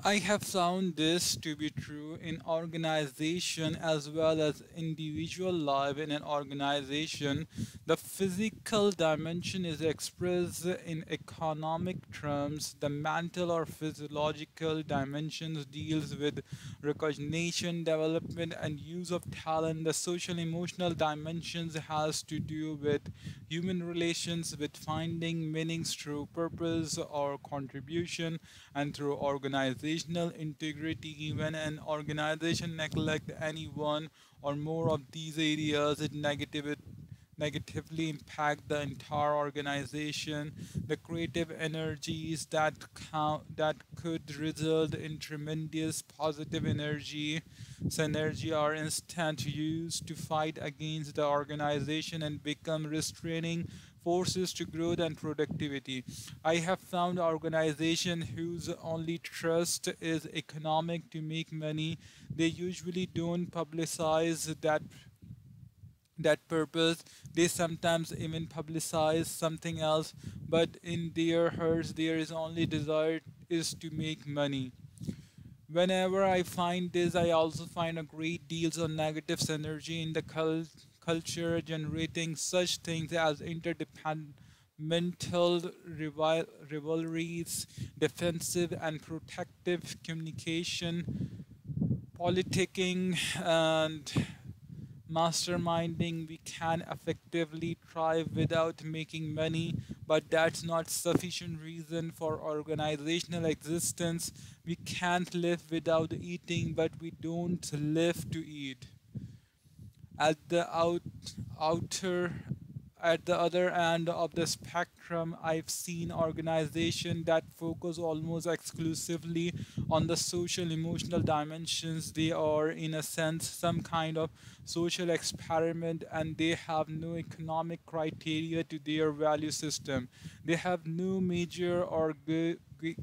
I have found this to be true in organization as well as individual life. In an organization, the physical dimension is expressed in economic terms. The mental or physiological dimensions deals with recognition, development, and use of talent. The social emotional dimensions has to do with human relations, with finding meanings through purpose or contribution and through organizational integrity. When an organization neglect any one or more of these areas, it negatively impact the entire organization. The creative energies that could result in tremendous positive energy synergy are instant used to fight against the organization and become restraining forces to growth and productivity. I have found organizations whose only trust is economic to make money. They usually don't publicize that purpose. They sometimes even publicize something else, but in their hearts there is only desire is to make money. Whenever I find this, I also find a great deals of negative synergy in the culture, generating such things as interdependental rivalries, defensive and protective communication, politicking, and masterminding. We can effectively thrive without making money, but that's not sufficient reason for organizational existence. We can't live without eating, but we don't live to eat. At the outer at the other end of the spectrum, I've seen organizations that focus almost exclusively on the social emotional dimensions. They are, in a sense, some kind of social experiment, and they have no economic criteria to their value system. They have no measure or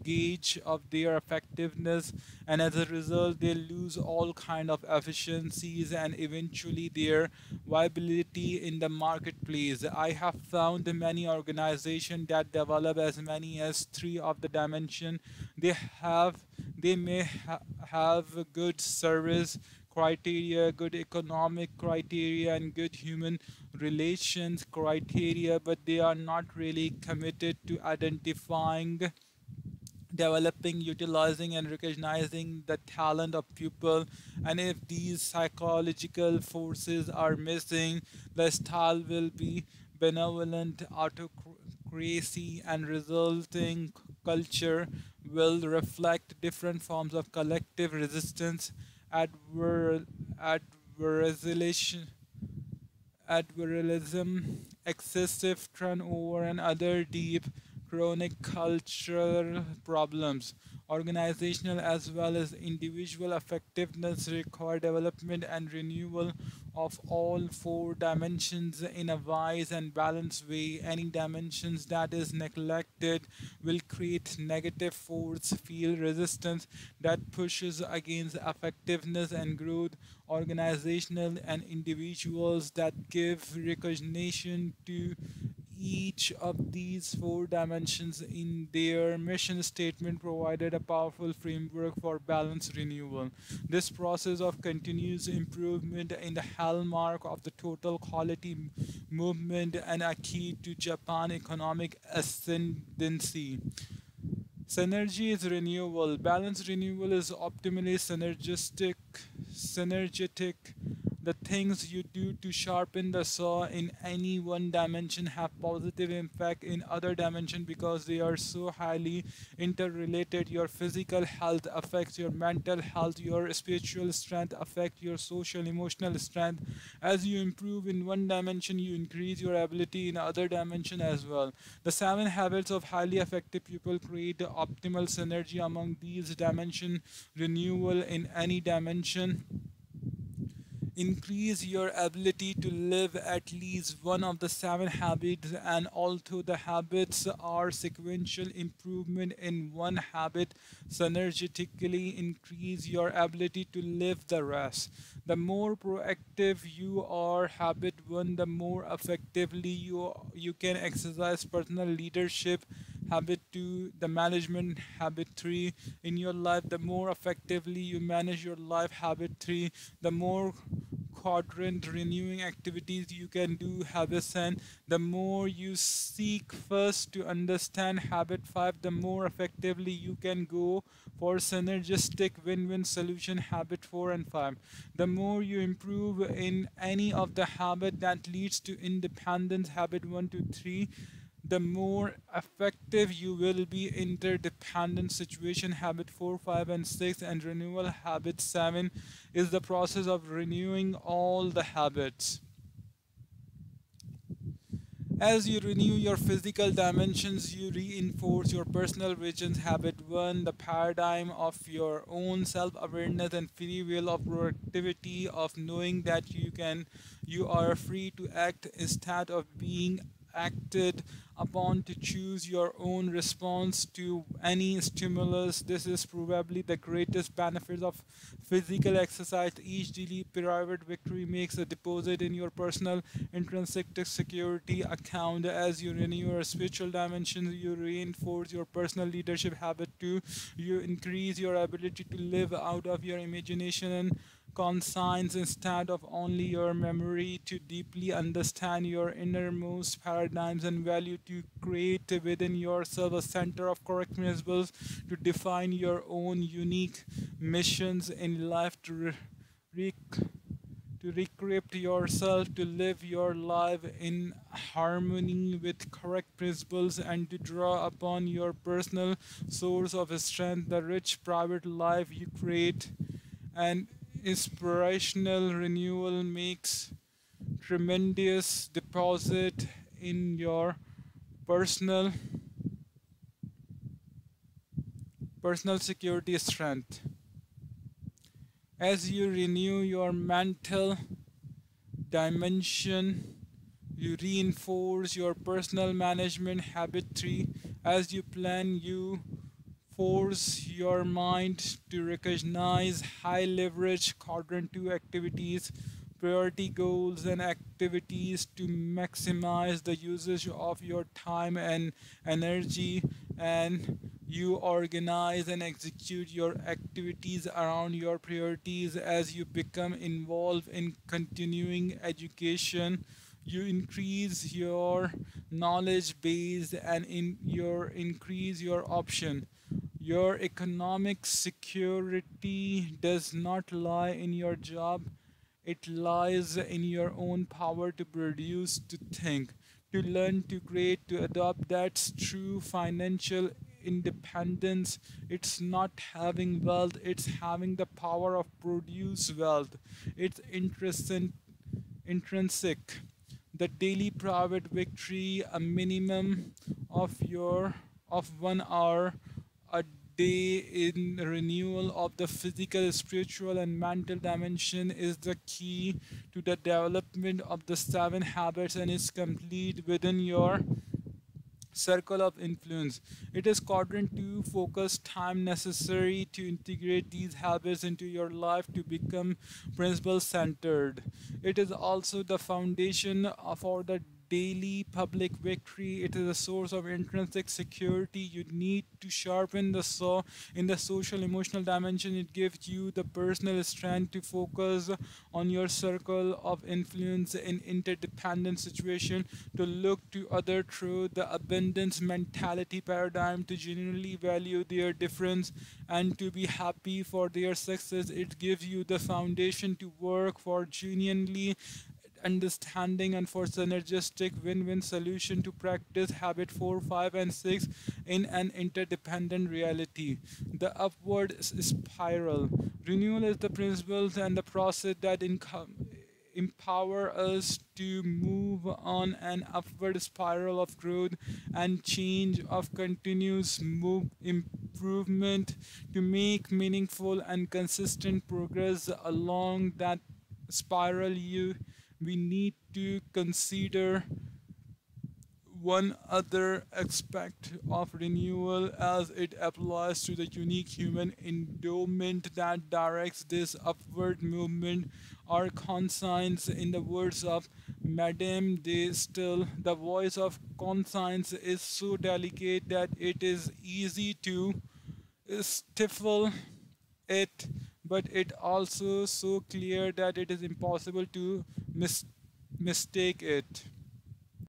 gauge of their effectiveness, and as a result they lose all kind of efficiencies and eventually their viability in the marketplace. I have found many organizations that develop as many as three of the dimension. They may have a good service criteria, good economic criteria, and good human relations criteria, but they are not really committed to identifying, developing, utilizing, and recognizing the talent of people. And if these psychological forces are missing, the style will be benevolent autocracy, and resulting culture will reflect different forms of collective resistance, adver- adversarialism, excessive turnover, and other deep chronic cultural problems. Organizational as well as individual effectiveness require development and renewal of all four dimensions in a wise and balanced way. Any dimensions that is neglected will create negative force field resistance that pushes against effectiveness and growth. Organizational and individuals that give recognition to each of these four dimensions in their mission statement provided a powerful framework for balanced renewal. This process of continuous improvement in the hallmark of the total quality movement and a key to Japan economic ascendancy. Synergy is renewal. Balanced renewal is optimally synergetic. The things you do to sharpen the saw in any one dimension have positive impact in other dimension because they are so highly interrelated. Your physical health affects your mental health, your spiritual strength affects your social emotional strength. As you improve in one dimension, you increase your ability in other dimension as well. The seven habits of highly effective people create the optimal synergy among these dimension. Renewal in any dimension increase your ability to live at least one of the seven habits, and although the habits are sequential, improvement in one habit synergetically increase your ability to live the rest. The more proactive you are habit one, the more effectively you can exercise personal leadership habit 2, the management habit 3 in your life. The more effectively you manage your life, habit 3, the more quadrant renewing activities you can do, habit 10, the more you seek first to understand, habit 5, the more effectively you can go for synergistic win-win solution, habit 4 and 5, the more you improve in any of the habit that leads to independence, habit 1 to 3, the more effective you will be. Interdependent situation, habit 4, 5 and 6, and renewal, habit 7 is the process of renewing all the habits. As you renew your physical dimensions, you reinforce your personal visions. Habit 1, the paradigm of your own self-awareness and free will of proactivity, of knowing that you are free to act instead of being acted upon, to choose your own response to any stimulus. This is probably the greatest benefit of physical exercise. Each daily private victory makes a deposit in your personal intrinsic security account. As you renew your spiritual dimensions, you reinforce your personal leadership. Habit 2, you increase your ability to live out of your imagination and conscience instead of only your memory, to deeply understand your innermost paradigms and value, to create within yourself a center of correct principles, to define your own unique missions in life, to recreate yourself, to live your life in harmony with correct principles, and to draw upon your personal source of strength, the rich private life you create. And inspirational renewal makes tremendous deposit in your personal personal security strength. As you renew your mental dimension, you reinforce your personal management, habit 3. As you plan, you force your mind to recognize high leverage quadrant 2 activities, priority goals and activities to maximize the usage of your time and energy, and you organize and execute your activities around your priorities. As you become involved in continuing education, you increase your knowledge base and increase your option. Your economic security does not lie in your job, it lies in your own power to produce, to think, to learn, to create, to adopt. That's true financial independence. It's not having wealth, it's having the power of produce wealth. It's intrinsic. The daily private victory, a minimum of 1 hour a day in renewal of the physical, spiritual, and mental dimension, is the key to the development of the 7 habits, and is complete within your circle of influence. It is quadrant 2 focus time necessary to integrate these habits into your life to become principle centered. It is also the foundation for the daily public victory. It is a source of intrinsic security. You need to sharpen the saw in the social emotional dimension. It gives you the personal strength to focus on your circle of influence in interdependent situation, to look to other through the abundance mentality paradigm, to genuinely value their difference and to be happy for their success. It gives you the foundation to work for genuinely understanding and for synergistic win-win solution, to practice habit 4, 5 and 6 in an interdependent reality. The upward spiral. Renewal is the principles and the process that empower us to move on an upward spiral of growth and change, of continuous improvement, to make meaningful and consistent progress along that spiral. We need to consider one other aspect of renewal as it applies to the unique human endowment that directs this upward movement are conscience. In the words of Madame de Stael, the voice of conscience is so delicate that it is easy to stifle it, but it also so clear that it is impossible to mistake it.